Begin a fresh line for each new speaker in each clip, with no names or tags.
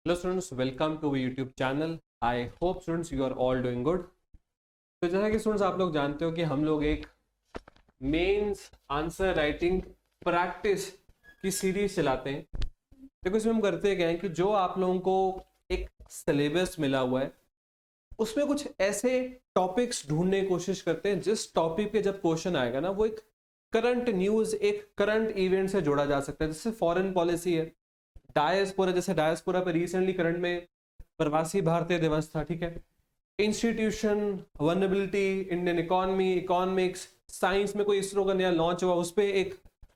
Hello students, welcome to YouTube channel. I hope students you are all doing good. तो जैसा कि students आप लोग जानते हो कि हम लोग एक मेंस आंसर राइटिंग प्रैक्टिस की सीरीज चलाते हैं। देखो इसमें हम करते क्या है कि जो आप लोगों को एक सिलेबस मिला हुआ है उसमें कुछ ऐसे टॉपिक्स ढूंढने की कोशिश करते हैं जिस टॉपिक पे जब क्वेश्चन आएगा ना वो एक करंट न्यूज, एक करंट इवेंट से जोड़ा जा सकता है। जैसे फॉरेन पॉलिसी है, डायस्पोरा, जैसे डायस्पोरा पे रिसेंटली करंट में प्रवासी भारतीय दिवस था, ठीक है। Institution, vulnerability, Indian economy, economics, science में कोई इसरो का नया लॉन्च हुआ उस पर एक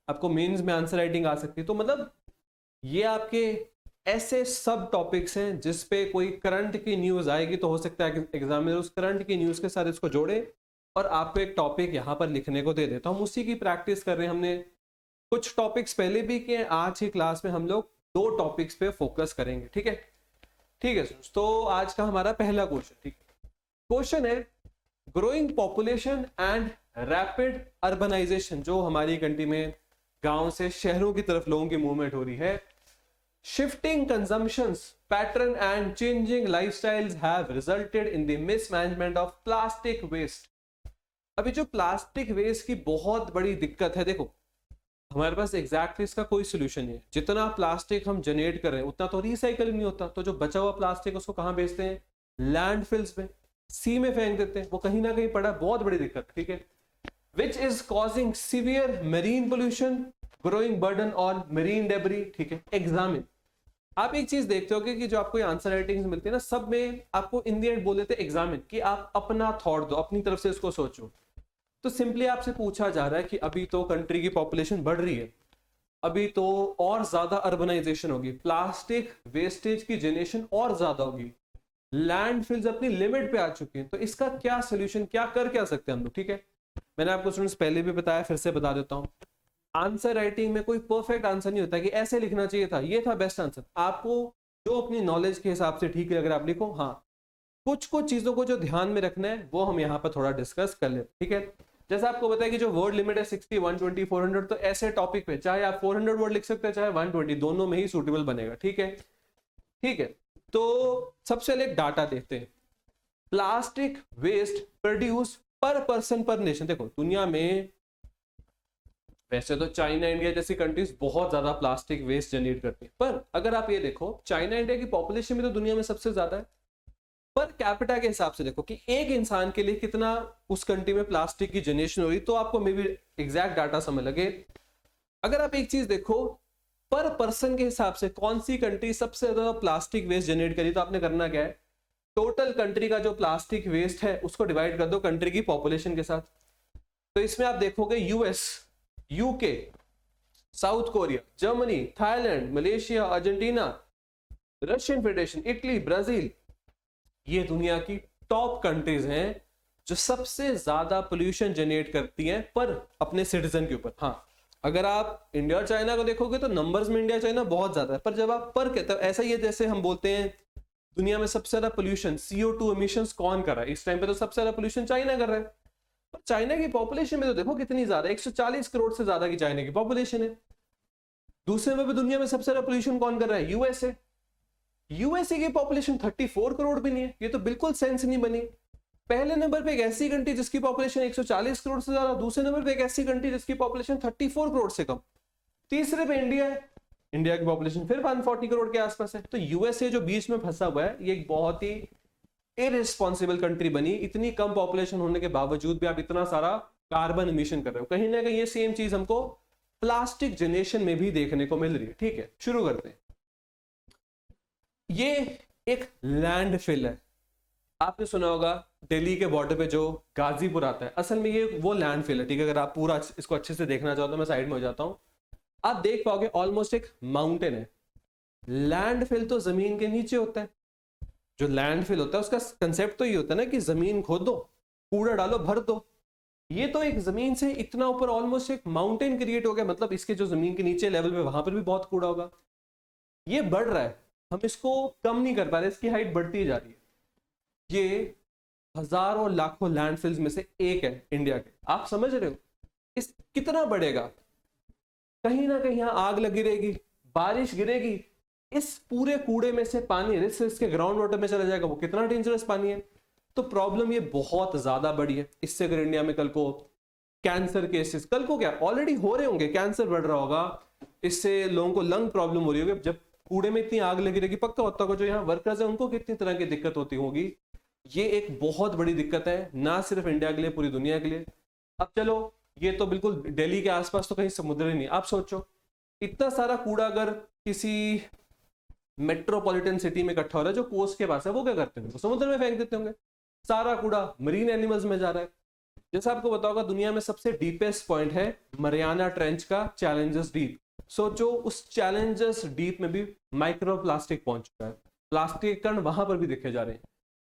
आपको मेंस में आंसर राइटिंग आ सकती है। तो मतलब ये आपके ऐसे सब टॉपिक्स हैं जिस पे कोई करंट की न्यूज आएगी तो हो सकता है कि एग्जामिनर उस करंट की न्यूज के साथ इसको जोड़े और आपको एक टॉपिक यहाँ पर लिखने को दे दे। तो हम उसी की प्रैक्टिस कर रहे हैं। हमने कुछ टॉपिक्स पहले भी किए, आज की क्लास में हम लोग दो टॉपिक्स पे फोकस करेंगे, ठीक है। ठीक है स्टूडेंट्स, तो आज का हमारा पहला क्वेश्चन, ठीक है, क्वेश्चन है growing population and rapid urbanisation. जो हमारी कंट्री में गांव से शहरों की तरफ लोगों की मूवमेंट हो रही है, shifting consumptions pattern and changing lifestyles have resulted in the mismanagement of plastic waste। अभी जो प्लास्टिक वेस्ट की बहुत बड़ी दिक्कत है, देखो हमारे पास एग्जैक्टली इसका कोई सोल्यूशन नहीं है। जितना प्लास्टिक हम जनरेट कर रहे हैं उतना तो रिसाइकल नहीं होता, तो जो बचा हुआ प्लास्टिक उसको कहाँ बेचते हैं? लैंडफिल्स में, सी में फेंक देते हैं। वो कहीं ना कहीं पड़ा, बहुत बड़ी दिक्कत, ठीक है। Which is causing severe marine pollution, growing burden on marine debris, ठीक है। एग्जामिन, आप एक चीज देखते हो कि जो आपको आंसर राइटिंग्स मिलती है ना, सब में आपको इन द एंड बोल देते हैं एग्जामिन, कि आप अपना थॉट दो, अपनी तरफ से इसको सोचो। तो सिंपली आपसे पूछा जा रहा है कि अभी तो कंट्री की पॉपुलेशन बढ़ रही है, अभी तो और ज्यादा अर्बनाइजेशन होगी, प्लास्टिक वेस्टेज की जनरेशन और ज्यादा होगी, लैंडफिल्स अपनी लिमिट पे आ चुके हैं, तो इसका क्या सोल्यूशन, क्या कर सकते हैं हम लोग, ठीक है। मैंने आपको स्टूडेंट्स पहले भी बताया, फिर से बता देता हूं, आंसर राइटिंग में कोई परफेक्ट आंसर नहीं होता कि ऐसे लिखना चाहिए था, ये था बेस्ट आंसर। आपको जो अपनी नॉलेज के हिसाब से ठीक है अगर आप लिखो। हाँ, कुछ कुछ चीजों को जो ध्यान में रखना है वो हम यहाँ पर थोड़ा डिस्कस कर लेते, ठीक है। जैसे आपको बताया कि जो वर्ड लिमिट है 60, 120, 400, तो ऐसे टॉपिक पे चाहे आप 400 वर्ड लिख सकते हैं चाहे 120, दोनों में ही सूटेबल बनेगा, ठीक है। ठीक है, तो सबसे पहले एक डाटा देखते हैं। प्लास्टिक वेस्ट प्रोड्यूस पर पर्सन पर नेशन। देखो दुनिया में वैसे तो चाइना, इंडिया जैसी कंट्रीज बहुत ज्यादा प्लास्टिक वेस्ट जनरेट करती है, पर अगर आप ये देखो चाइना इंडिया की पॉपुलेशन में तो दुनिया में सबसे ज्यादा है, पर कैपिटा के हिसाब से देखो कि एक इंसान के लिए कितना उस कंट्री में प्लास्टिक की जनरेशन हो रही, तो आपको मे बी एग्जैक्ट डाटा समझ लगे। अगर आप एक चीज देखो पर पर्सन के हिसाब से कौन सी कंट्री सबसे ज्यादा प्लास्टिक वेस्ट जनरेट करी, तो आपने करना क्या है, टोटल कंट्री का जो प्लास्टिक वेस्ट है उसको डिवाइड कर दो कंट्री की पॉपुलेशन के साथ। तो इसमें आप देखोगे US, UK, south Korea, Germany, Thailand, Malaysia, Argentina, Russian federation, Italy, Brazil, ये दुनिया की टॉप कंट्रीज हैं जो सबसे ज्यादा पोल्यूशन जनरेट करती हैं पर अपने सिटीजन के ऊपर। हाँ, अगर आप इंडिया और चाइना को देखोगे तो नंबर्स में इंडिया चाइना बहुत ज्यादा है, पर जब आप पर कहते हो ऐसा ही है जैसे हम बोलते हैं दुनिया में सबसे ज्यादा पोल्यूशन CO2 एमिशंस कौन कर रहा है, इस टाइम पे तो सबसे ज्यादा पोल्यूशन चाइना कर रहा है। पर चाइना की पॉपुलेशन में तो देखो कितनी ज्यादा, 140 करोड़ से ज्यादा की चाइना की पॉपुलेशन है। दूसरे नंबर पे दुनिया में सबसे ज्यादा पोल्यूशन कौन कर रहा है? यूएसए। यूएसए की पॉपुलेशन 34 करोड़ भी नहीं है, ये तो बिल्कुल सेंस नहीं बनी। पहले नंबर पे एक ऐसी कंट्री जिसकी पॉपुलेशन 140 करोड़ से ज्यादा, दूसरे नंबर पे एक ऐसी कंट्री जिसकी पॉपुलेशन 34 करोड़ से कम, तीसरे पे इंडिया है, इंडिया की पॉपुलेशन फिर 140 करोड़ के आसपास है। तो यूएसए जो बीच में फंसा हुआ है, ये एक बहुत ही इररिस्पॉन्सिबल कंट्री बनी। इतनी कम पॉपुलेशन होने के बावजूद भी आप इतना सारा कार्बन एमिशन कर रहे हो। कहीं ना कहीं ये सेम चीज हमको प्लास्टिक जनरेशन में भी देखने को मिल रही है, ठीक है। शुरू करते हैं। ये एक लैंडफिल है, आपने सुना होगा दिल्ली के बॉर्डर पे जो गाजीपुर आता है, असल में ये वो लैंडफिल है, ठीक है। अगर आप पूरा इसको अच्छे से देखना चाहो तो मैं साइड में हो जाता हूं, आप देख पाओगे ऑलमोस्ट एक माउंटेन है। लैंडफिल तो जमीन के नीचे होता है। जो लैंडफिल होता है उसका कंसेप्ट तो ये होता है ना कि जमीन खोदो, कूड़ा डालो, भर दो। ये तो एक जमीन से इतना ऊपर ऑलमोस्ट एक माउंटेन क्रिएट हो गया, मतलब इसके जो जमीन के नीचे लेवल पे वहां पर भी बहुत कूड़ा होगा। ये बढ़ रहा है, हम इसको कम नहीं कर पा रहे, इसकी हाइट बढ़ती जा रही है। ये हजारों लाखों लैंडफिल्स में से एक है इंडिया के, आप समझ रहे हो इस कितना बढ़ेगा। कहीं ना कहीं यहाँ आग लगी रहेगी, बारिश गिरेगी, इस पूरे कूड़े में से पानी रिस रिस के ग्राउंड वाटर में चला जाएगा, वो कितना डेंजरस पानी है। तो प्रॉब्लम ये बहुत ज्यादा बड़ी है। इससे अगर इंडिया में कल को कैंसर केसेस, कल को क्या ऑलरेडी हो रहे होंगे, कैंसर बढ़ रहा होगा, इससे लोगों को लंग प्रॉब्लम हो रही होगी, जब कूड़े में इतनी आग लगी रहेगी, पक्का होता को जो यहाँ वर्कर्स है उनको कितनी तरह की दिक्कत होती होगी। ये एक बहुत बड़ी दिक्कत है, ना सिर्फ इंडिया के लिए, पूरी दुनिया के लिए। अब चलो, ये तो बिल्कुल दिल्ली के आसपास तो कहीं समुद्र ही नहीं। आप सोचो इतना सारा कूड़ा अगर किसी मेट्रोपॉलिटन सिटी में इकट्ठा हो रहा है जो कोस्ट के पास है, वो क्या करते हैं, समुद्र में फेंक देते होंगे। सारा कूड़ा मरीन एनिमल्स में जा रहा है। जैसे आपको बताओगा दुनिया में सबसे डीपेस्ट पॉइंट है मरियाना ट्रेंच का, चैलेंजर्स डीप। सोचो उस चैलेंजर्स डीप में भी माइक्रो प्लास्टिक पहुंच चुका है। प्लास्टिक कण वहां पर भी देखे जा रहे हैं।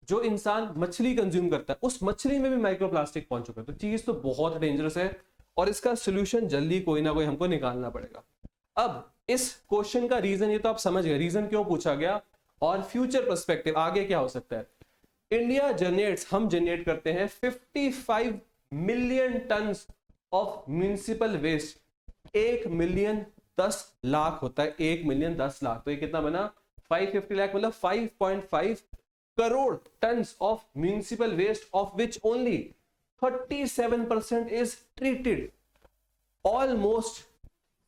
जो इंसान मछली कंज्यूम करता है उस मछली में भी माइक्रो प्लास्टिक पहुंच चुका है। तो चीज तो बहुत डेंजरस है और इसका सोल्यूशन जल्दी कोई ना कोई हमको निकालना पड़ेगा। अब इस क्वेश्चन का रीजन ये तो आप समझ गए, रीजन क्यों पूछा गया और फ्यूचर पर्सपेक्टिव आगे क्या हो सकता है। इंडिया जनरेट्स, हम जनरेट करते हैं 55 million ton of municipal waste. 1 million 10 lakh होता है, 1 मिलियन 10 लाख, तो ये कितना बना 550 लाख, मतलब 5.5 crore ton of municipal waste, of which only 37% is treated. Almost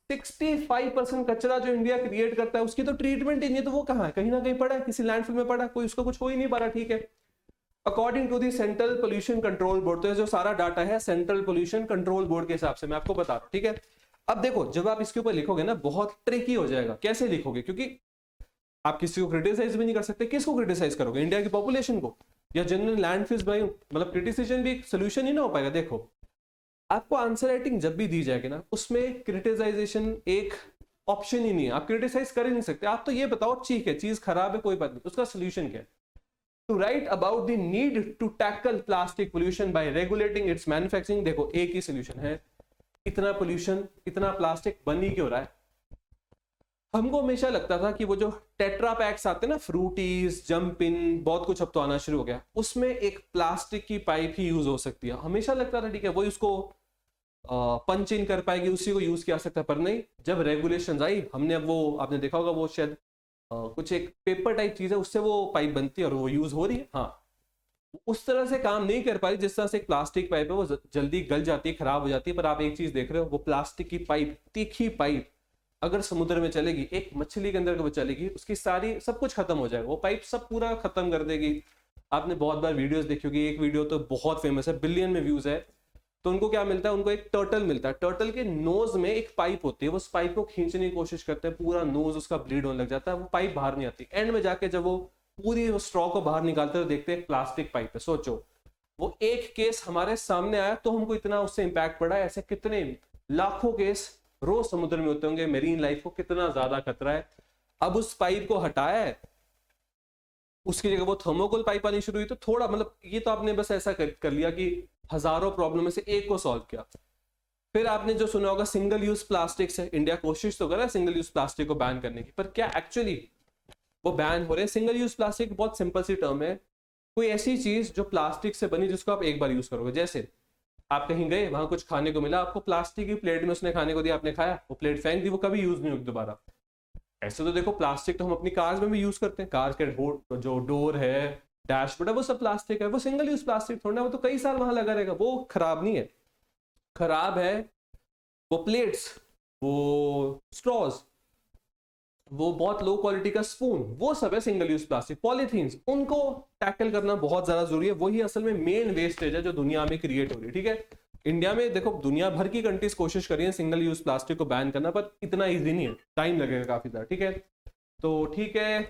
65% कचरा जो इंडिया क्रिएट करता है उसकी तो ट्रीटमेंट ही नहीं है, तो वो कहां है, कहीं ना कहीं पड़ा है, किसी लैंडफिल में पड़ा है, कोई उसका कुछ हो ही नहीं पा रहा। ठीक है, according to the central pollution control board, तो जो सारा डाटा है सेंट्रल पोल्यूशन कंट्रोल बोर्ड के हिसाब से मैं आपको बता रहा हूं। ठीक है, अब देखो जब आप इसके ऊपर लिखोगे ना बहुत ट्रिकी हो जाएगा। कैसे लिखोगे, क्योंकि आप किसी को क्रिटिसाइज भी नहीं कर सकते। किसको क्रिटिसाइज करोगे, इंडिया की पॉपुलेशन को या जनरल लैंडफिल्स भाई, मतलब क्रिटिसिजन भी एक सोल्यूशन ही ना हो पाएगा। देखो आपको आंसर राइटिंग जब भी दी जाएगी ना उसमें क्रिटिसाइजेशन एक ऑप्शन ही नहीं है, आप क्रिटिसाइज कर ही नहीं सकते। आप तो ये बताओ ठीक है चीज खराब है कोई बात नहीं, उसका सोल्यूशन क्या है। To write about the need to tackle plastic pollution by regulating its manufacturing, देखो एक ही सोल्यूशन है। इतना पोल्यूशन, इतना प्लास्टिक बन ही क्यों रहा है। हमको हमेशा लगता था कि वो जो टेट्रा पैक्स आते हैं ना, फ्रूटीज, जंप इन, बहुत कुछ अब तो आना शुरू हो गया, उसमें एक प्लास्टिक की पाइप ही यूज हो सकती है। हमेशा लगता था ठीक है वही उसको पंच इन कर पाएगी, उसी को यूज किया सकता है। पर नहीं, जब रेगुलेशंस आई हमने, अब वो आपने देखा होगा वो शायद कुछ एक पेपर टाइप चीज है उससे वो पाइप बनती है और वो यूज हो रही है। हाँ, उस तरह से काम नहीं कर पा रही जिस तरह से एक प्लास्टिक पाइप है वो जल्दी गल जाती है, खराब हो जाती है। पर आप एक चीज देख रहे हो, वो प्लास्टिक की पाइप, तीखी पाइप अगर समुद्र में चलेगी, एक मछली के अंदर वो चलेगी, उसकी सारी सब कुछ खत्म हो जाएगा, वो पाइप सब पूरा खत्म कर देगी। आपने बहुत बार वीडियोस देखी होगी, एक वीडियो तो बहुत फेमस है, बिलियन में व्यूज है। तो उनको क्या मिलता है, उनको एक टर्टल मिलता है, टर्टल के नोज में एक पाइप होती है, वो उस पाइप को खींचने की कोशिश करते हैं, पूरा नोज उसका ब्लीड होने लग जाता है, वो पाइप बाहर नहीं आती। एंड में जाके जब वो पूरी स्ट्रॉ को बाहर निकालते हुए देखते हैं प्लास्टिक पाइप है। सोचो वो एक केस हमारे सामने आया तो हमको इतना उससे इंपैक्ट पड़ा है, ऐसे कितने लाखों केस रोज समुद्र में होते होंगे, मेरीन लाइफ को कितना ज्यादा खतरा है। अब उस पाइप को हटाया है, उसकी जगह वो थर्मोकोल पाइप आनी शुरू हुई, तो थोड़ा मतलब ये तो आपने बस ऐसा कर लिया कि हजारों प्रॉब्लम में से एक को सॉल्व किया। फिर आपने जो सुना होगा सिंगल यूज प्लास्टिक से, इंडिया कोशिश तो कर रहा है सिंगल यूज प्लास्टिक को बैन करने की, पर क्या एक्चुअली वो बैन हो रहे हैं। सिंगल यूज प्लास्टिक बहुत सिंपल सी टर्म है, कोई ऐसी चीज जो प्लास्टिक से बनी जिसको आप एक बार यूज करोगे। जैसे आप कहीं गए, वहां कुछ खाने को मिला, आपको प्लास्टिक की प्लेट में उसने खाने को दिया, आपने खाया, वो प्लेट फेंक दी, वो कभी यूज नहीं होगी दोबारा। ऐसे तो देखो प्लास्टिक तो हम अपनी कार्स में भी यूज करते हैं, कार के जो डोर है, डैशबोर्ड है, वो सब प्लास्टिक है, वो सिंगल यूज प्लास्टिक थोड़ा, वो तो कई साल वहां लगा रहेगा, वो खराब नहीं है। खराब है वो प्लेट्स, वो स्ट्रॉज, वो बहुत लो क्वालिटी का स्पून, वो सब है सिंगल यूज प्लास्टिक। पॉलीथीन्स, उनको टैकल करना बहुत ज्यादा जरूरी है, वही असल में मेन वेस्टेज है जो दुनिया में क्रिएट हो रही है। ठीक है, इंडिया में देखो दुनिया भर की कंट्रीज कोशिश कर रही है सिंगल यूज प्लास्टिक को बैन करना, पर इतना इजी नहीं है, टाइम लगेगा काफी ज्यादा। ठीक है, तो ठीक है,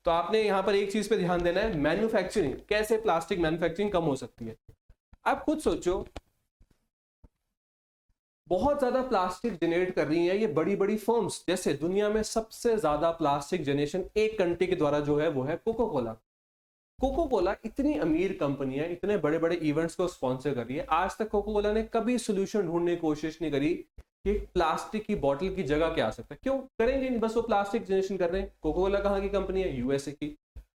तो आपने यहाँ पर एक चीज पे ध्यान देना है, मैन्युफैक्चरिंग, कैसे प्लास्टिक मैन्युफैक्चरिंग कम हो सकती है। आप खुद सोचो, बहुत ज्यादा प्लास्टिक जनरेट कर रही हैं ये बड़ी बड़ी फर्म्स। जैसे दुनिया में सबसे ज्यादा प्लास्टिक जनरेशन एक कंट्री के द्वारा जो है वो है कोको कोला। कोको कोला इतनी अमीर कंपनी है, इतने बड़े बड़े इवेंट्स को स्पॉन्सर कर रही है, आज तक कोको कोला ने कभी सोल्यूशन ढूंढने की कोशिश नहीं करी कि प्लास्टिक की बोतल की जगह क्या आ सकता है। क्यों करेंगे नहीं, बस वो प्लास्टिक जनरेशन कर रहे हैं। कोको कोला कहाँ की कंपनी है, यूएसए की।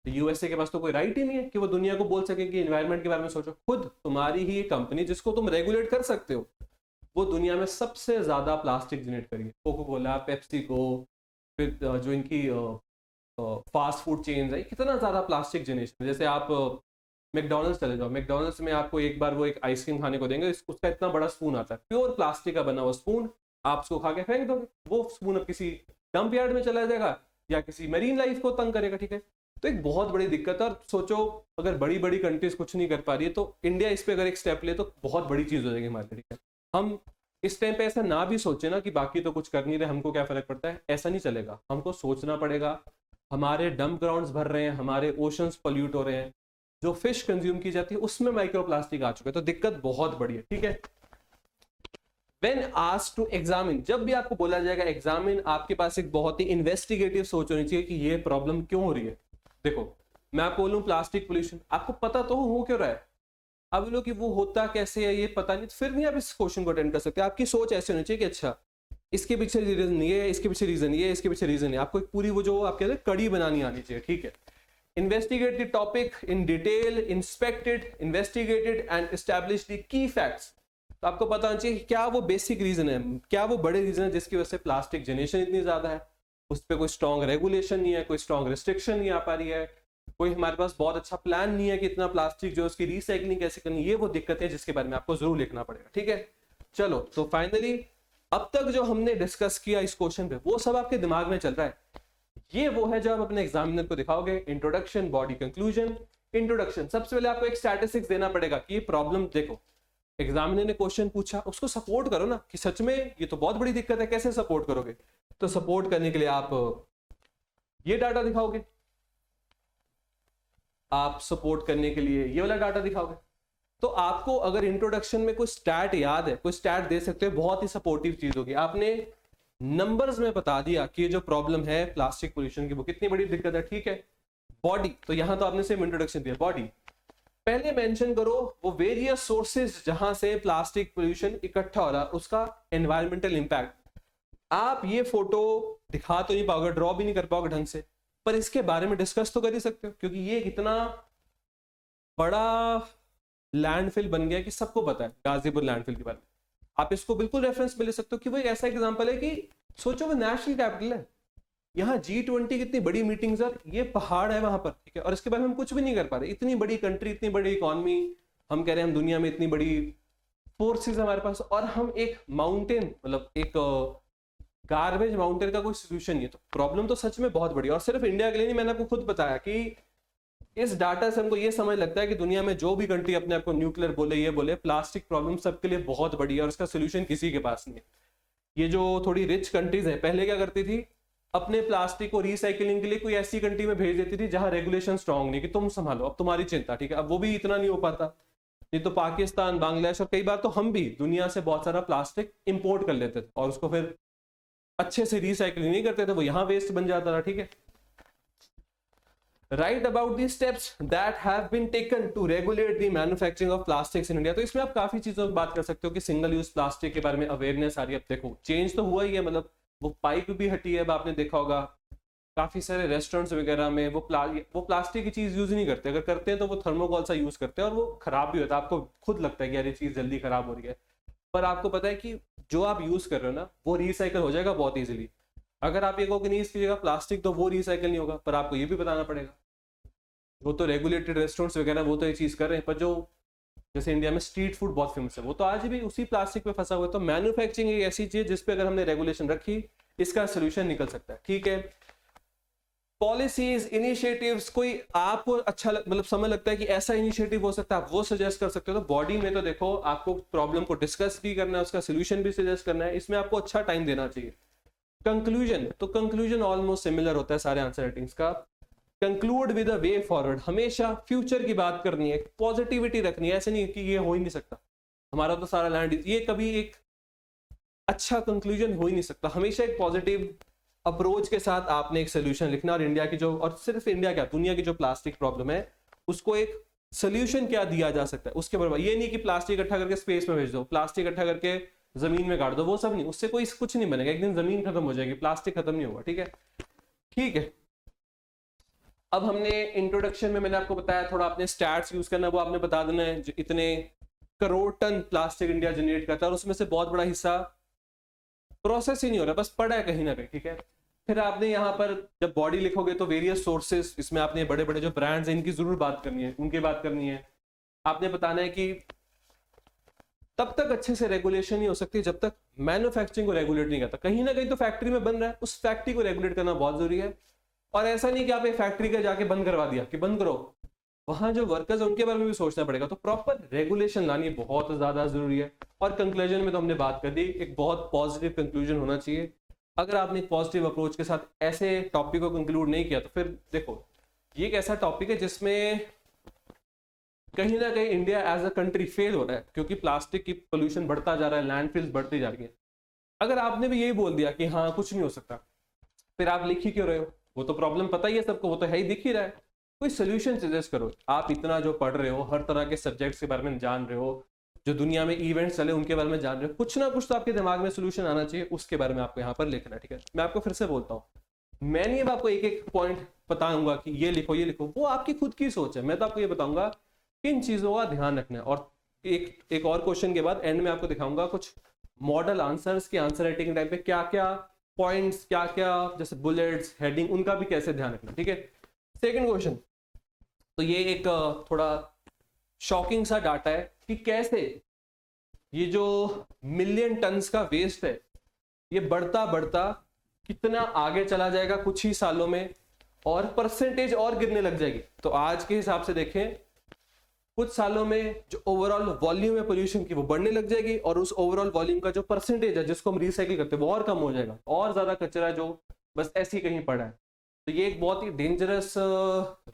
यूएसए के पास तो कोई राइट ही नहीं है कि वो दुनिया को बोल सके कि एनवायरमेंट के बारे में सोचो। खुद तुम्हारी ही कंपनी जिसको तुम रेगुलेट कर सकते हो, वो दुनिया में सबसे ज्यादा प्लास्टिक जनरेट करी है, कोको कोला, पेप्सी को, फिर जो इनकी फास्ट फूड चेन्स है, कितना ज़्यादा प्लास्टिक जनरेशन। जैसे आप मैकडोनल्ड्स चले जाओ, मैकडोनल्ड्स में आपको एक बार वो एक आइसक्रीम खाने को देंगे, उसका इतना बड़ा स्पून आता है, प्योर प्लास्टिक का बना हुआ स्पून, आप उसको खा के फेंक दोगे, वो स्पून अब किसी डंप यार्ड में चला जाएगा या किसी मरीन लाइफ को तंग करेगा, ठीक है। तो एक बहुत बड़ी दिक्कत है। और सोचो अगर बड़ी बड़ी कंट्रीज कुछ नहीं कर पा रही है तो इंडिया इस पे अगर एक स्टेप ले तो बहुत बड़ी चीज हो जाएगी हमारे लिए, ठीक है। हम इस टाइम पे ऐसा ना भी सोचे ना कि बाकी तो कुछ कर नहीं रहे, हमको क्या फर्क पड़ता है, ऐसा नहीं चलेगा, हमको सोचना पड़ेगा। हमारे डंप ग्राउंड्स भर रहे हैं, हमारे ओशंस पोल्यूट हो रहे हैं, जो फिश कंज्यूम की जाती है उसमें माइक्रो प्लास्टिक आ चुका है, तो दिक्कत बहुत बड़ी है, ठीक है। When asked to examine, जब भी आपको बोला जाएगा एग्जामिन, आपके पास एक बहुत ही इन्वेस्टिगेटिव सोच होनी चाहिए कि ये प्रॉब्लम क्यों हो रही है। देखो मैं आपको बोलूं प्लास्टिक पोल्यूशन, आपको पता तो हो क्यों रहा है, अब लोग कि वो होता कैसे है ये पता नहीं, तो फिर नहीं आप इस क्वेश्चन को अटेंड कर सकते। आपकी सोच ऐसे होनी चाहिए कि अच्छा इसके पीछे रीजन ये है, इसके पीछे रीजन ये, इसके पीछे रीजन है, आपको एक पूरी वो जो आप कहते हैं कड़ी बनानी आनी चाहिए, ठीक है। Investigate the topic in detail, inspected, investigated and establish the key facts. तो आपको पता होना चाहिए क्या वो बेसिक रीजन है, क्या वो बड़े रीजन है जिसकी वजह से प्लास्टिक जनरेशन इतनी ज्यादा है, उस पर कोई स्ट्रॉन्ग रेगुलेशन नहीं है, कोई स्ट्रॉन्ग रिस्ट्रिक्शन नहीं आ पा रही है, कोई हमारे पास बहुत अच्छा प्लान नहीं है कि इतना प्लास्टिक जो उसकी रिसाइकलिंग कैसे करनी, ये वो दिक्कत है जिसके बारे में आपको जरूर लिखना पड़ेगा, ठीक है। चलो तो फाइनली अब तक जो हमने डिस्कस किया इस क्वेश्चन पे वो सब आपके दिमाग में चल रहा है, ये वो है जो आप अपने एग्जामिनर को दिखाओगे। Introduction, body, conclusion. इंट्रोडक्शन, सबसे पहले आपको एक स्टैटिस्टिक्स देना पड़ेगा कि ये प्रॉब्लम, देखो एग्जामिनर ने क्वेश्चन पूछा, उसको सपोर्ट करो ना कि सच में ये तो बहुत बड़ी दिक्कत है, कैसे सपोर्ट करोगे। तो सपोर्ट करने के लिए आप ये डाटा दिखाओगे, आप सपोर्ट करने के लिए ये वाला डाटा दिखाओगे। तो आपको अगर इंट्रोडक्शन में कोई स्टैट याद है, कोई स्टैट दे सकते हो, बहुत ही सपोर्टिव चीज होगी। आपने नंबर्स में बता दिया कि ये जो प्रॉब्लम है प्लास्टिक पोल्यूशन की वो कितनी बड़ी दिक्कत है, ठीक है। बॉडी, तो यहां तो आपने सिर्फ इंट्रोडक्शन दिया, बॉडी पहले मेंशन करो वो वेरियस सोर्सेज जहां से प्लास्टिक पोल्यूशन इकट्ठा हो रहा है, उसका एनवायरमेंटल इंपैक्ट। आप ये फोटो दिखा तो नहीं पाओगे, ड्रॉ भी नहीं कर पाओगे ढंग से, पर इसके बारे में डिस्कस तो कर ही सकते हो, क्योंकि ये इतना बड़ा लैंडफिल बन गया कि सबको पता है गाजीपुर लैंडफिल के बारे में। आप इसको बिल्कुल रेफरेंस में ले सकते हो कि वो एक ऐसा एग्जांपल है कि सोचो वो नेशनल कैपिटल है, यहाँ G20 कितनी बड़ी मीटिंग्स है, ये पहाड़ है वहां पर, ठीक है, और इसके बारे में हम कुछ भी नहीं कर पा रहे। इतनी बड़ी कंट्री, इतनी बड़ी इकोनॉमी, हम कह रहे हैं हम दुनिया में इतनी बड़ी फोर्सेस हमारे पास, और हम एक माउंटेन, मतलब एक गार्बेज माउंटेन का कोई सोल्यूशन नहीं है। तो प्रॉब्लम तो सच में बहुत बड़ी है, और सिर्फ इंडिया के लिए नहीं, मैंने आपको खुद बताया कि इस डाटा से हमको ये समझ लगता है कि दुनिया में जो भी कंट्री अपने आप को न्यूक्लियर बोले, ये बोले, प्लास्टिक प्रॉब्लम सबके लिए बहुत बड़ी है और उसका सोल्यूशन किसी के पास नहीं है। ये जो थोड़ी रिच कंट्रीज है, पहले क्या करती थी, अपने प्लास्टिक को रिसाइकलिंग के लिए कोई ऐसी कंट्री में भेज देती थी जहां रेगुलेशन स्ट्रांग नहीं कि तुम संभालो, अब तुम्हारी चिंता, ठीक है। अब वो भी इतना नहीं हो पाता, नहीं तो पाकिस्तान, बांग्लादेश और कई बार तो हम भी दुनिया से बहुत सारा प्लास्टिक इंपोर्ट कर लेते थे और उसको फिर अच्छे से रिसाइकलिंग नहीं करते थे, वो यहाँ वेस्ट बन जाता था, ठीक है। Write about the steps that have been taken to regulate the manufacturing of plastics in India. तो इसमें आप काफी चीजों की बात कर सकते हो कि सिंगल यूज प्लास्टिक के बारे में अवेयरनेस आ रही है। अब देखो चेंज तो हुआ ही है, मतलब वो पाइप भी हटी है, अब आपने देखा होगा काफी सारे रेस्टोरेंट्स वगैरह में वो प्लास्टिक की चीज यूज नहीं करते, अगर करते हैं तो वो थर्मोकोल सा यूज करते हैं और वो खराब भी होता है। आपको खुद लगता है कि यार ये चीज जल्दी खराब हो रही है, पर आपको पता है कि जो आप यूज कर रहे हो ना वो रिसाइकल हो जाएगा बहुत इजीली। अगर आप ये कहो कि नहीं इसकी जगह प्लास्टिक, तो वो रिसाइकल नहीं होगा, पर आपको ये भी बताना पड़ेगा। वो तो रेगुलेटेड रेस्टोरेंट्स वगैरह वो तो ये चीज कर रहे हैं, पर जो जैसे इंडिया में स्ट्रीट फूड बहुत फेमस है, वो तो आज भी उसी प्लास्टिक पे फंसा हुआ है। तो मैन्युफैक्चरिंग एक ऐसी चीज जिसपे अगर हमने रेगुलेशन रखी, इसका सोल्यूशन निकल सकता है, ठीक है। पॉलिसीज, इनिशिएटिव्स, कोई आपको अच्छा मतलब समझ लगता है कि ऐसा इनिशिएटिव हो सकता है, आप वो सजेस्ट कर सकते हो। तो बॉडी में तो देखो आपको प्रॉब्लम को डिस्कस भी करना है, उसका सोल्यूशन भी सजेस्ट करना है, इसमें आपको अच्छा टाइम देना चाहिए। कंक्लूजन, तो कंक्लूजन ऑलमोस्ट सिमिलर होता है सारे आंसर राइटिंग्स का। Conclude with a way forward, हमेशा फ्यूचर की बात करनी है, पॉजिटिविटी रखनी है, ऐसे नहीं कि ये हो ही नहीं सकता, हमारा तो सारा लैंड, ये कभी एक अच्छा कंक्लूजन हो ही नहीं सकता। हमेशा एक पॉजिटिव अप्रोच के साथ आपने एक सोल्यूशन लिखना, और इंडिया की जो, और सिर्फ इंडिया क्या दुनिया की जो प्लास्टिक प्रॉब्लम है उसको एक सोल्यूशन क्या दिया जा सकता है उसके बराबर। ये नहीं कि प्लास्टिक इकट्ठा करके स्पेस में भेज दो, प्लास्टिक इकट्ठा करके जमीन में गाड़ दो, वो सब नहीं, उससे कोई कुछ नहीं बनेगा। एक दिन जमीन खत्म हो जाएगी, प्लास्टिक खत्म नहीं होगा, ठीक है। ठीक है, अब हमने इंट्रोडक्शन में मैंने आपको बताया थोड़ा अपने स्टैट्स यूज करना, वो आपने बता देना है। जो इतने crore ton plastic India generate करता है और उसमें से बहुत बड़ा हिस्सा प्रोसेस ही नहीं हो रहा, बस पड़ा है कहीं ना कहीं, ठीक है। फिर आपने यहाँ पर जब बॉडी लिखोगे तो वेरियस सोर्सेस, इसमें आपने बड़े बड़े जो ब्रांड्स हैं इनकी जरूर बात करनी है, उनकी बात करनी है। आपने बताना है कि तब तक अच्छे से रेगुलेशन नहीं हो सकती जब तक मैन्युफैक्चरिंग को रेगुलेट नहीं करता। कहीं ना कहीं तो फैक्ट्री में बन रहा है, उस फैक्ट्री को रेगुलेट करना बहुत जरूरी है। और ऐसा नहीं कि आप एक फैक्ट्री का जाके बंद करवा दिया कि बंद करो, वहां जो वर्कर्स है उनके बारे में भी सोचना पड़ेगा। तो प्रॉपर रेगुलेशन लानी बहुत ज्यादा जरूरी है। और कंक्लूजन में तो हमने बात कर दी, एक बहुत पॉजिटिव कंक्लूजन होना चाहिए। अगर आपने एक पॉजिटिव अप्रोच के साथ ऐसे टॉपिक को कंक्लूड नहीं किया तो फिर देखो, ये एक ऐसा टॉपिक है जिसमें कहीं ना कहीं India as a country fail हो रहा है, क्योंकि प्लास्टिक की पोल्यूशन बढ़ता जा रहा है, लैंडफिल्स बढ़ती जा रही है। अगर आपने भी यही बोल दिया कि हाँ कुछ नहीं हो सकता, फिर आप लिख ही क्यों रहे हो? वो तो प्रॉब्लम पता ही है सबको, वो तो है ही, दिख ही रहा है। कोई सोल्यूशन सजेस्ट करो। आप इतना जो पढ़ रहे हो, हर तरह के सब्जेक्ट्स के बारे में जान रहे हो, जो दुनिया में इवेंट्स चले उनके बारे में जान रहे हो, कुछ ना कुछ तो आपके दिमाग में सोल्यूशन आना चाहिए, उसके बारे में आपको यहाँ पर लिखना है। ठीक है, मैं आपको फिर से बोलता हूँ, मैं नहीं अब आपको एक एक पॉइंट बताऊंगा कि ये लिखो ये लिखो, वो आपकी खुद की सोच है। मैं तो आपको ये बताऊंगा किन चीजों का ध्यान रखना है। और एक और क्वेश्चन के बाद एंड में आपको दिखाऊंगा कुछ मॉडल आंसर्स की आंसर राइटिंग टाइम पे क्या क्या पॉइंट्स, क्या क्या जैसे बुलेट्स, हेडिंग, उनका भी कैसे ध्यान रखना। ठीक है, सेकंड क्वेश्चन, तो ये एक थोड़ा शॉकिंग सा डाटा है कि कैसे ये जो मिलियन टन्स का वेस्ट है ये बढ़ता बढ़ता कितना आगे चला जाएगा कुछ ही सालों में, और परसेंटेज और गिरने लग जाएगी। तो आज के हिसाब से देखें, कुछ सालों में जो ओवरऑल वॉल्यूम है पोल्यूशन की वो बढ़ने लग जाएगी, और उस ओवरऑल वॉल्यूम का जो परसेंटेज है जिसको हम रिसाइकिल करते हैं वो और कम हो जाएगा, और ज्यादा कचरा जो बस ऐसे ही कहीं पड़ा है। तो ये एक बहुत ही डेंजरस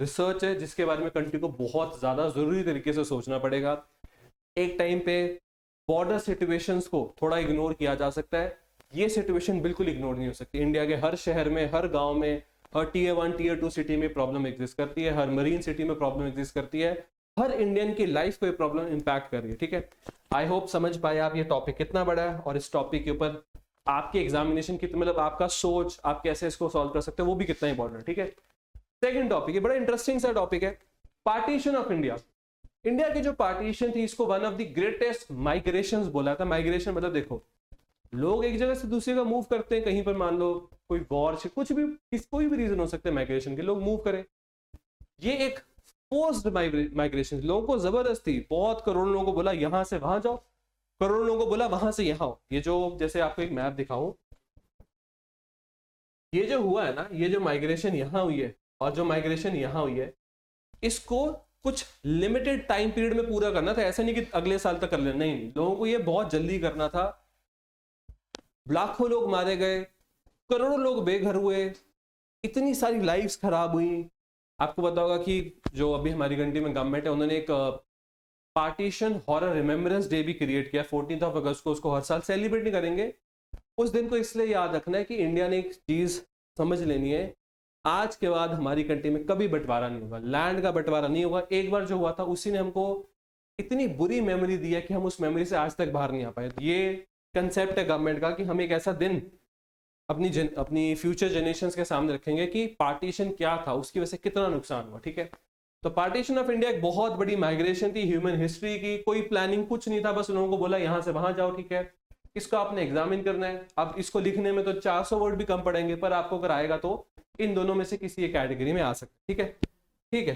रिसर्च है जिसके बारे में कंट्री को बहुत ज्यादा जरूरी तरीके से सोचना पड़ेगा। एक टाइम पे बॉर्डर सिचुएशंस को थोड़ा इग्नोर किया जा सकता है, ये सिचुएशन बिल्कुल इग्नोर नहीं हो सकती। इंडिया के हर शहर में, हर गांव में, हर टीयर 1 टीयर 2 सिटी में प्रॉब्लम एग्जिस्ट करती है, हर मरीन सिटी में प्रॉब्लम एग्जिस्ट करती है, हर इंडियन की लाइफ को ये प्रॉब्लम इंपैक्ट कर रही है। ठीक है, आई होप समझ पाए आप ये टॉपिक कितना बड़ा है, और इस टॉपिक के ऊपर आपके एग्जामिनेशन की मतलब आपका सोच, आप कैसे इसको सॉल्व कर सकते हैं वो भी कितना इंपॉर्टेंट है। ठीक है, सेकंड टॉपिक, ये बड़ा इंटरेस्टिंग सा टॉपिक है, पार्टीशन ऑफ इंडिया। इंडिया की जो पार्टीशन थी इसको one of the greatest migrations बोला था। माइग्रेशन मतलब देखो, लोग एक जगह से दूसरी जगह मूव करते हैं, कहीं पर मान लो कोई वॉर से, कुछ भी, कोई भी रीजन हो सकता है माइग्रेशन के, लोग मूव करें। ये एक फोर्स्ड माइग्रेशन, लोगों को जबरदस्ती, बहुत करोड़ों लोगों को बोला यहां से वहां जाओ, करोड़ों लोगों को बोला वहां से यहां आओ। ये जो, जैसे आपको एक मैप दिखाऊं, ये जो हुआ है ना, ये जो माइग्रेशन यहां हुई है और जो माइग्रेशन यहां हुई है, इसको कुछ लिमिटेड टाइम पीरियड में पूरा करना था। ऐसा नहीं कि अगले साल तक कर लेना, नहीं, लोगों को ये बहुत जल्दी करना था। लाखों लोग मारे गए, करोड़ों लोग बेघर हुए, इतनी सारी लाइफ्स खराब हुई। आपको पता होगा कि जो अभी हमारी कंट्री में गवर्नमेंट है, उन्होंने एक पार्टीशन हॉरर रिमेम्बरेंस डे भी क्रिएट किया 14 अगस्त को। उसको हर साल सेलिब्रेट नहीं करेंगे, उस दिन को इसलिए याद रखना है कि इंडिया ने एक चीज समझ लेनी है, आज के बाद हमारी कंट्री में कभी बंटवारा नहीं होगा, लैंड का बंटवारा नहीं होगा। एक बार जो हुआ था उसी ने हमको इतनी बुरी मेमोरी दी है कि हम उस मेमोरी से आज तक बाहर नहीं आ पाए। ये कंसेप्ट है गवर्नमेंट का कि हम एक ऐसा दिन अपनी फ्यूचर जनरेशंस के सामने रखेंगे कि पार्टीशन क्या था, उसकी वजह से कितना नुकसान हुआ। ठीक है, तो पार्टीशन ऑफ इंडिया एक बहुत बड़ी माइग्रेशन थी ह्यूमन हिस्ट्री की, कोई प्लानिंग कुछ नहीं था, बस लोगों को बोला यहां से वहां जाओ। ठीक है, इसको आपने एग्जामिन करना है। अब इसको लिखने में तो 400 वर्ड भी कम पड़ेंगे, पर आपको अगर आएगा तो इन दोनों में से किसी एक कैटेगरी में आ सकते। ठीक है, ठीक है,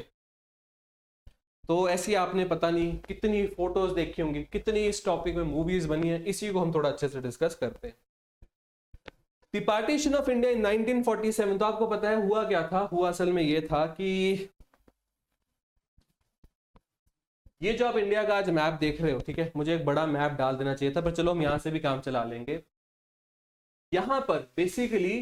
तो ऐसी आपने पता नहीं कितनी फोटोज देखी होंगी, कितनी इस टॉपिक में मूवीज बनी है, इसी को हम थोड़ा अच्छे से डिस्कस करते हैं। The partition of India in 1947, तो आपको पता है हुआ क्या था? हुआ असल में ये था कि ये जो आप इंडिया का आज मैप देख रहे हो, ठीक है, मुझे एक बड़ा मैप डाल देना चाहिए था, पर चलो हम यहां से भी काम चला लेंगे। यहां पर बेसिकली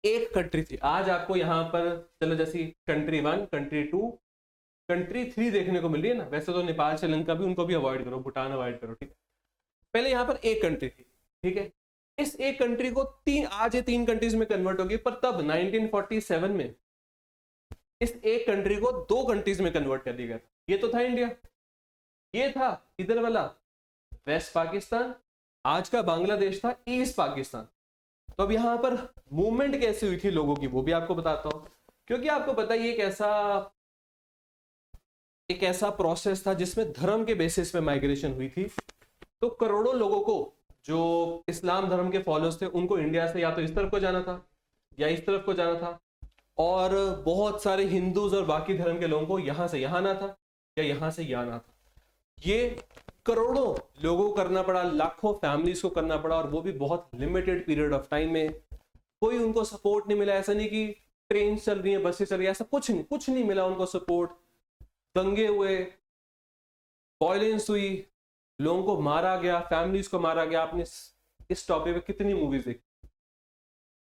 एक कंट्री थी, आज आपको यहां पर चलो जैसी कंट्री 1, कंट्री 2, कंट्री 3 देखने को मिल रही है ना। वैसे तो नेपाल, श्रीलंका भी, उनको भी अवॉइड करो, भूटान अवॉइड करो। ठीक है, पहले यहां पर एक कंट्री थी। ठीक है, इस एक कंट्री को आज ये 3 कंट्रीज में कन्वर्ट होगी, पर तब 1947 में इस एक कंट्री को 2 कंट्रीज में कन्वर्ट कर दिया गया था। ये तो था इंडिया, ये था इधर वाला वेस्ट पाकिस्तान, आज का बांग्लादेश था ईस्ट पाकिस्तान। तो अब यहां पर मूवमेंट कैसे हुई थी लोगों की वो भी आपको बताता हूं, क्योंकि आपको पता है ये एक ऐसा प्रोसेस था जिसमें धर्म के बेसिस पे माइग्रेशन हुई थी। तो करोड़ों लोगों को जो इस्लाम धर्म के फॉलोअर्स थे उनको इंडिया से या तो इस तरफ को जाना था या इस तरफ को जाना था, और बहुत सारे हिंदूज और बाकी धर्म के लोगों को यहां से यहां आना था या यहां से यहां आना था। ये करोड़ों लोगों को करना पड़ा, लाखों फैमिलीज को करना पड़ा, और वो भी बहुत लिमिटेड पीरियड ऑफ टाइम में। कोई उनको सपोर्ट नहीं मिला। ऐसा नहीं कि ट्रेन चल रही है, बसें चल रही है, ऐसा कुछ नहीं मिला उनको सपोर्ट। दंगे हुए, वायलेंस हुई, लोगों को मारा गया, फैमिलीज को मारा गया। आपने इस टॉपिक पे कितनी मूवीज देखी।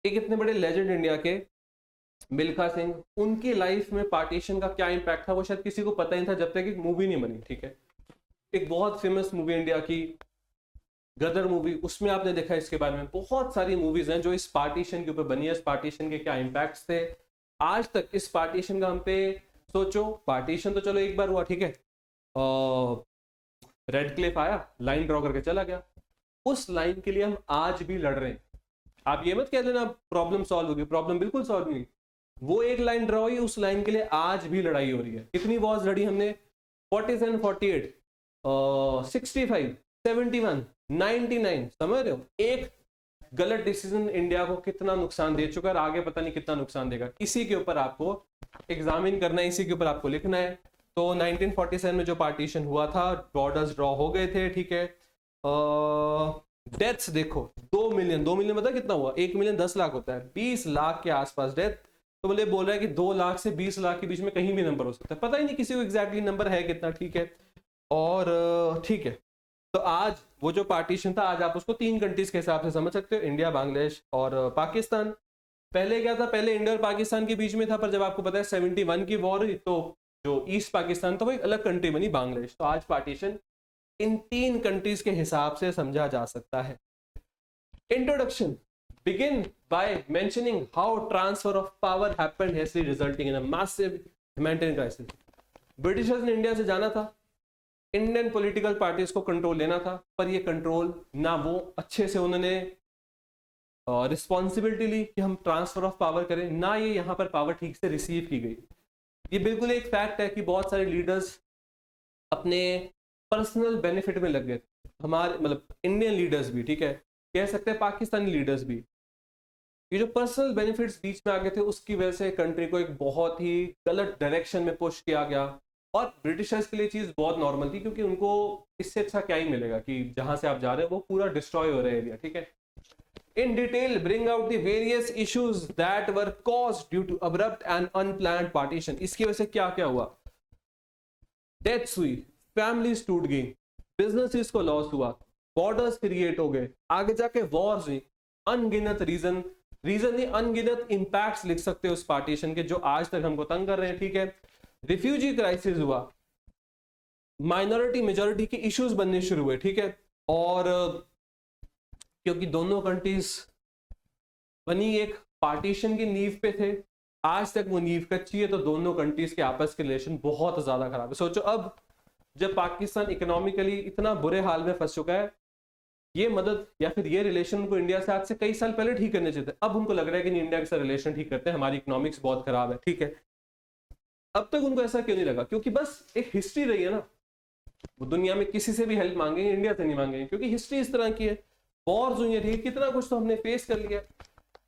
एक इतने बड़े लेजेंड इंडिया के मिल्खा सिंह, उनकी लाइफ में पार्टीशन का क्या इंपैक्ट था वो शायद किसी को पता ही था जब तक एक मूवी नहीं बनी। ठीक है, एक बहुत फेमस मूवी इंडिया की गदर मूवी, उसमें आपने देखा इसके बारे में। बहुत सारी मूवीज हैं जो इस पार्टीशन के ऊपर बनी है, इस पार्टीशन के क्या इंपैक्ट्स थे। आज तक इस पार्टीशन का हम पे सोचो, पार्टीशन तो चलो एक बार हुआ, ठीक है, रेड क्लिफ आया, लाइन ड्रॉ करके चला गया। उस लाइन के लिए हम आज भी लड़ रहे हैं। आप ये मत कह देना प्रॉब्लम सॉल्व होगी, प्रॉब्लम बिल्कुल सॉल्व नहीं। वो एक लाइन ड्रॉ हुई, उस लाइन के लिए आज भी लड़ाई हो रही है। कितनी वॉर्स लड़ी हमने, 47, 48, 65, 71, 99, समझ रहे हो। एक गलत डिसीजन इंडिया को कितना नुकसान दे चुका है, आगे पता नहीं कितना नुकसान देगा। इसी के ऊपर आपको एग्जामिन करना है, इसी के ऊपर आपको लिखना है। तो 1947 में जो पार्टीशन हुआ था, बॉर्डर्स ड्रॉ हो गए थे, ठीक है। डेथ्स देखो, 2 मिलियन, 2 मिलियन मतलब कितना हुआ, 1 मिलियन 10 लाख होता है, 20 लाख के आसपास डेथ। तो बोले बोल रहा है कि 2 लाख से 20 लाख के बीच में कहीं भी नंबर हो सकता है, पता ही नहीं किसी को एग्जैक्टली नंबर है कितना, ठीक है। और ठीक है, तो आज वो जो पार्टीशन था, आज आप उसको 3 कंट्रीज के हिसाब से समझ सकते हो, इंडिया, बांग्लादेश और पाकिस्तान। पहले क्या था, पहले इंडिया और पाकिस्तान के बीच में था, पर जब आपको पता है 71 की वॉर हुई तो जो ईस्ट पाकिस्तान था वो एक अलग कंट्री बनी, बांग्लादेश। तो आज पार्टीशन इन 3 कंट्रीज के हिसाब से समझा जा सकता है। Introduction begin by mentioning how transfer of power happened hastily resulting in a massive humanitarian crisis. Britishers ने इंडिया से जाना था, इंडियन पॉलिटिकल पार्टीज को कंट्रोल लेना था, पर ये कंट्रोल ना वो अच्छे से उन्होंने रिस्पॉन्सिबिलिटी ली कि हम ट्रांसफर ऑफ पावर करें, ना ये यहाँ पर पावर ठीक से रिसीव की गई। ये बिल्कुल एक फैक्ट है कि बहुत सारे लीडर्स अपने पर्सनल बेनिफिट में लग गए, हमारे मतलब इंडियन लीडर्स भी, ठीक है, कह सकते हैं पाकिस्तानी लीडर्स भी। ये जो पर्सनल बेनिफिट्स बीच में आ गए थे, उसकी वजह से कंट्री को एक बहुत ही गलत डायरेक्शन में पुश किया गया। और ब्रिटिशर्स के लिए चीज बहुत नॉर्मल थी, क्योंकि उनको इससे अच्छा क्या ही मिलेगा कि जहां से आप जा रहे हो वो पूरा डिस्ट्रॉय हो रहा है एरिया, ठीक है। In detail bring out the various issues that were caused due to abrupt and unplanned partition. इसकी वजह से क्या क्या हुआ, डेथ्स हुई, फैमिलीज टूट गई, बिजनेसेस को लॉस हुआ, बॉर्डर्स क्रिएट हो गए, आगे जाके वॉर्स हुई, अनगिनत रीजन नहीं, अनगिनत इंपैक्ट्स लिख सकते हो उस पार्टीशन के, जो आज तक हमको तंग कर रहे हैं, ठीक है। रिफ्यूजी क्राइसिस हुआ, माइनॉरिटी मेजॉरिटी के इश्यूज बनने शुरू हुए, ठीक है। और क्योंकि दोनों कंट्रीज बनी एक पार्टीशन की नींव पे थे, आज तक वो नींव कच्ची है, तो दोनों कंट्रीज के आपस के रिलेशन बहुत ज्यादा खराब है। सोचो अब जब पाकिस्तान इकोनॉमिकली इतना बुरे हाल में फंस चुका है, ये मदद या फिर ये रिलेशन उनको इंडिया से आज से कई साल पहले ठीक करने चाहिए थे। अब उनको लग रहा है कि इंडिया के साथ रिलेशन ठीक करते हैं, हमारी इकोनॉमिक्स बहुत खराब है, ठीक है। अब तक उनको ऐसा क्यों नहीं लगा, क्योंकि बस एक हिस्ट्री रही है ना, वो दुनिया में किसी से भी हेल्प मांगेंगे, इंडिया से नहीं मांगेंगे, क्योंकि हिस्ट्री इस तरह की है। वॉर्स हुई है, ठीक है, कितना कुछ तो हमने फेस कर लिया।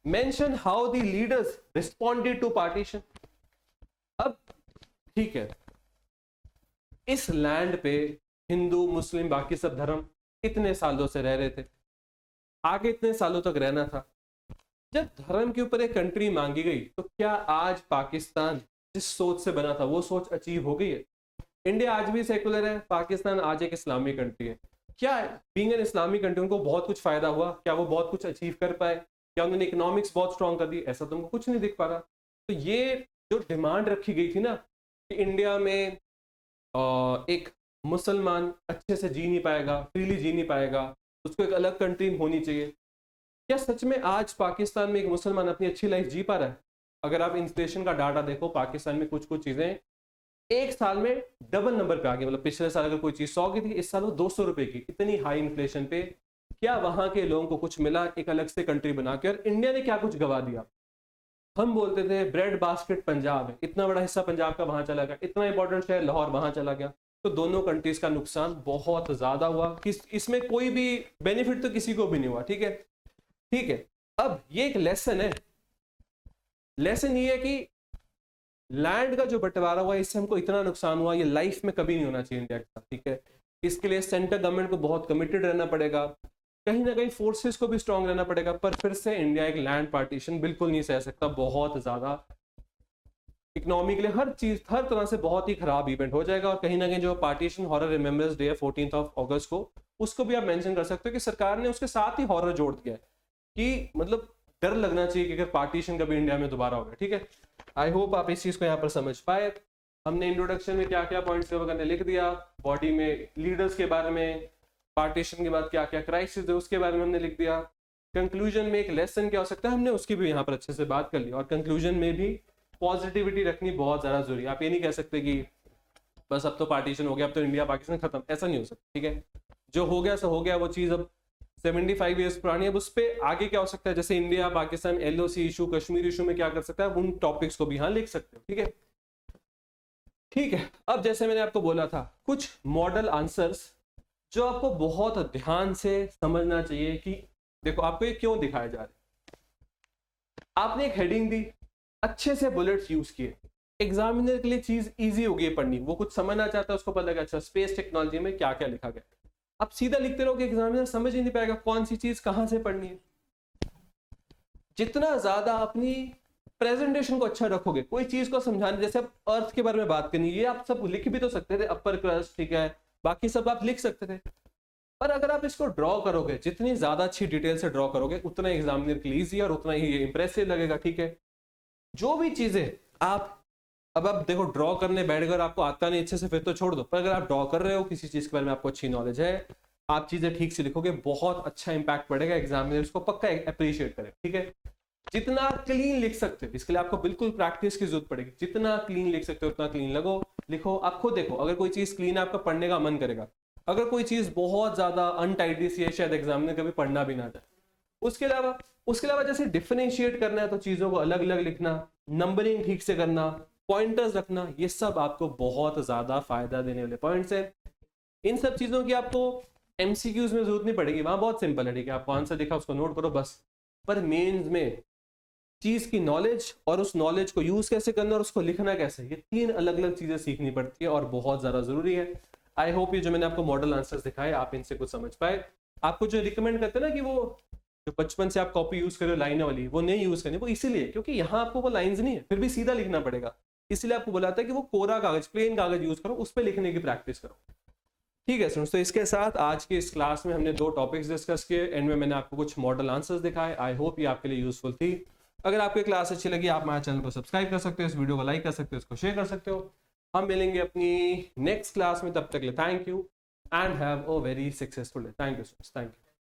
Mention how the leaders responded to partition. अब ठीक है, इस लैंड पे हिंदू, मुस्लिम, बाकी सब धर्म इतने सालों से रह रहे थे, आगे इतने सालों तक रहना था। जब धर्म के ऊपर एक कंट्री मांगी गई, तो क्या आज पाकिस्तान जिस सोच से बना था वो सोच अचीव हो गई है? इंडिया आज भी सेकुलर है, पाकिस्तान आज एक इस्लामिक कंट्री है। क्या बीइंग एन इस्लामिक कंट्री उनको बहुत कुछ फायदा हुआ? क्या वो बहुत कुछ अचीव कर पाए? क्या उन्होंने इकोनॉमिक्स बहुत स्ट्रॉन्ग कर दी? ऐसा तो उनको कुछ नहीं दिख पा रहा। तो ये जो डिमांड रखी गई थी ना कि इंडिया में एक मुसलमान अच्छे से जी नहीं पाएगा, फ्रीली जी नहीं पाएगा, उसको एक अलग कंट्री होनी चाहिए। क्या सच में आज पाकिस्तान में एक मुसलमान अपनी अच्छी लाइफ जी पा रहा है? अगर आप इन्फ्लेशन का डाटा देखो, पाकिस्तान में कुछ कुछ चीजें एक साल में डबल नंबर पे आ गई। मतलब पिछले साल अगर कोई चीज 100 की थी, इस साल वो 200 रुपए की। इतनी हाई इन्फ्लेशन पे क्या वहां के लोगों को कुछ मिला एक अलग से कंट्री बना के? और इंडिया ने क्या कुछ गवा दिया? हम बोलते थे ब्रेड बास्केट पंजाब है, इतना बड़ा हिस्सा पंजाब का वहां चला गया, इतना इंपॉर्टेंट शहर लाहौर वहां चला गया। तो दोनों कंट्रीज का नुकसान बहुत ज्यादा हुआ। इसमें कोई भी बेनिफिट तो किसी को भी नहीं हुआ। ठीक है, ठीक है। अब ये एक लेसन है, लेसन ये है कि लैंड का जो बंटवारा हुआ इससे हमको इतना नुकसान हुआ, ये लाइफ में कभी नहीं होना चाहिए इंडिया के साथ। ठीक है, इसके लिए सेंट्रल गवर्नमेंट को बहुत कमिटेड रहना पड़ेगा, कहीं ना कहीं फोर्सेस को भी स्ट्रांग रहना पड़ेगा। पर फिर से इंडिया एक लैंड पार्टीशन बिल्कुल नहीं सह सकता, बहुत ज्यादा इकोनॉमी के लिए हर चीज हर तरह से बहुत ही खराब इवेंट हो जाएगा। और कहीं ना कहीं जो पार्टीशन हॉरर रिमेम्बर्स डे है 14 अगस्त को, उसको भी आप मेंशन कर सकते हो कि सरकार ने उसके साथ ही हॉरर जोड़ दिया है कि मतलब डर लगना चाहिए कि अगर पार्टीशन कभी इंडिया में दोबारा होगा। ठीक है, आई होप आप इस चीज को यहाँ पर समझ पाए। हमने इंट्रोडक्शन में क्या क्या पॉइंट्स कवर करने लिख दिया, बॉडी में लीडर्स के बारे में, पार्टीशन के बाद क्या क्या क्राइसिस है उसके बारे में हमने लिख दिया। कंक्लूजन में एक लेसन क्या हो सकता है हमने उसकी भी यहाँ पर अच्छे से बात कर ली। और कंक्लूजन में भी पॉजिटिविटी रखनी बहुत ज्यादा जरूरी है। आप ये नहीं कह सकते कि बस अब तो पार्टीशन हो गया, अब तो इंडिया पाकिस्तान खत्म, ऐसा नहीं हो सकता। ठीक है, जो हो गया सो हो गया, वो चीज अब 75 ईयर्स पुरानी है, अब उस पर आगे क्या हो सकता है, जैसे India Pakistan LOC issue, Kashmir issue में क्या कर सकता है, उन टॉपिक्स को भी यहाँ लिख सकते हो। ठीक है, ठीक है। अब जैसे मैंने आपको बोला था कुछ मॉडल आंसर्स जो आपको बहुत ध्यान से समझना चाहिए कि देखो आपको ये क्यों दिखाया जा रहा है। आपने एक हेडिंग दी, अच्छे से बुलेट्स यूज किए, एग्जामिनर के लिए चीज इजी हो गई पढ़नी, वो कुछ समझना चाहता है उसको पता लगा अच्छा स्पेस टेक्नोलॉजी में क्या क्या लिखा गया। आप सीधा लिखते रहोगे, एग्जामिनर समझ ही नहीं पाएगा कौन सी चीज कहां से पढ़नी है। जितना ज्यादा अपनी प्रेजेंटेशन को अच्छा रखोगे, कोई चीज को समझाने, जैसे आप अर्थ के बारे में बात करनी, ये आप सब लिख भी तो सकते थे, अपर क्रस्ट, ठीक है, बाकी सब आप लिख सकते थे। पर अगर आप इसको ड्रॉ करोगे, जितनी ज्यादा अच्छी डिटेल से ड्रॉ करोगे, उतना एग्जामिनर के लिए इजी और उतना ही इंप्रेसिव लगेगा। ठीक है, जो भी चीजें आप अब आप देखो ड्रॉ करने बैठ कर आपको आता नहीं अच्छे से, फिर तो छोड़ दो। पर अगर आप ड्रॉ कर रहे हो, किसी चीज के बारे में आपको अच्छी नॉलेज है, आप चीजें ठीक से लिखोगे, बहुत अच्छा इंपैक्ट पड़ेगा, एग्जामिनर इसको पक्का अप्रिशिएट करें। ठीक है, जितना क्लीन लिख सकते हो, इसके लिए आपको बिल्कुल प्रैक्टिस की जरूरत पड़ेगी। जितना क्लीन लिख सकते हो उतना क्लीन लिखो। आप खुद देखो, अगर कोई चीज क्लीन है आपका पढ़ने का मन करेगा, अगर कोई चीज बहुत ज्यादा अनटाइडी सी है, शायद एग्जामिनर कभी पढ़ना भी ना जाए। उसके अलावा जैसे डिफरेंशिएट करना है तो चीजों को अलग अलग लिखना, नंबरिंग ठीक से करना, पॉइंटर्स रखना, ये सब आपको बहुत ज्यादा फायदा देने वाले पॉइंट्स है। इन सब चीजों की आपको MCQs में जरूरत नहीं पड़ेगी, वहां बहुत सिंपल है। ठीक है, आपको आंसर दिखा उसको नोट करो बस। पर मेंस में चीज की नॉलेज और उस नॉलेज को यूज कैसे करना और उसको लिखना कैसे, ये 3 अलग अलग चीजें सीखनी पड़ती है और बहुत ज्यादा जरूरी है। आई होप ये जो मैंने आपको मॉडल आंसर्स दिखाए आप इनसे कुछ समझ पाए। आपको जो रिकमेंड करते हैं ना कि वो जो बचपन से आप कॉपी यूज करो लाइन वाली, वो नहीं यूज करनी, वो इसीलिए क्योंकि यहाँ आपको वो लाइंस नहीं है, फिर भी सीधा लिखना पड़ेगा। इसलिए आपको बुलाता है कि वो कोरा कागज, प्लेन कागज यूज करो, उस पर लिखने की प्रैक्टिस करो। ठीक है स्टूडेंट्स, तो इसके साथ आज की इस क्लास में हमने 2 टॉपिक्स डिस्कस किए, एंड में मैंने आपको कुछ मॉडल आंसर्स दिखाए। आई होप ये आपके लिए यूजफुल थी। अगर आपको क्लास अच्छी लगी, आप हमारे चैनल को सब्सक्राइब कर सकते हो, इस वीडियो को लाइक कर सकते हो, इसको शेयर कर सकते हो। हम मिलेंगे अपनी नेक्स्ट क्लास में, तब तक के लिए thank you and have a very successful day. Thank you students, thank you.